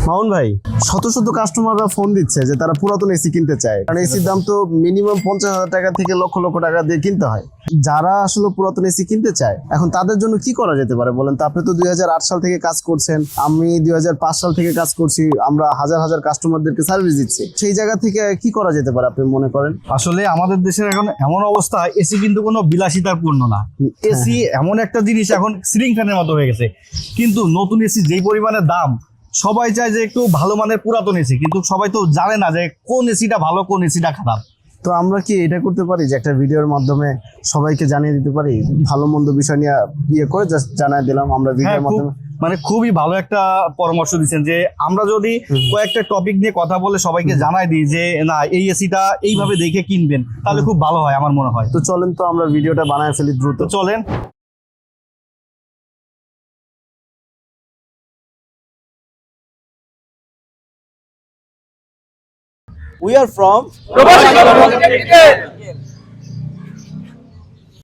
মামুন ভাই, শত শত কাস্টমাররা ফোন দিচ্ছে যে তারা পুরাতন এসি কিনতে চায়, কারণ এসির দাম তো মিনিমাম 50,000 টাকা থেকে লক্ষ লক্ষ টাকা দিয়ে কিনতে হয়। যারা আসলে পুরাতন এসি কিনতে চায়, এখন তাদের জন্য কি করা যেতে পারে বলেন তো? আপনি তো 2008 সাল থেকে কাজ করছেন, আমি 2005 সাল থেকে কাজ করছি, আমরা হাজার হাজার কাস্টমারদেরকে সার্ভিস দিচ্ছি। সেই জায়গা থেকে কি করা যেতে পারে আপনি মনে করেন? আসলে আমাদের দেশের এখন এমন অবস্থা, এসি কিন্তু কোনো বিলাসিতার পূর্ণ না। এসি এমন একটা জিনিস এখন সিলিং ফ্যানের মতো হয়ে গেছে, কিন্তু নতুন এসি যেই পরিমাণে দাম, সবাই চায় যে একটু ভালো মানের পুরাতন এসি, কিন্তু সবাই তো জানে না যে কোন এসিটা ভালো কোন এসিটা খারাপ। তো আমরা কি এটা করতে পারি যে একটা ভিডিওর মাধ্যমে সবাইকে জানিয়ে দিতে পারি, ভালো মন্দ বিষয় নিয়ে করে জাস্ট জানিয়ে দিলাম আমরা হ্যাঁ, ভিডিওর মাধ্যমে? মানে খুবই ভালো একটা পরামর্শ দিচ্ছেন যে আমরা যদি কয়েকটা টপিক নিয়ে কথা বলে সবাইকে জানাই দিই যে না, এই এসিটা এইভাবে দেখে কিনবেন, তাহলে খুব ভালো হয় আমার মনে হয়। তো চলেন তো আমরা ভিডিওটা বানায় ফেলি দ্রুত। তো চলেন। We are from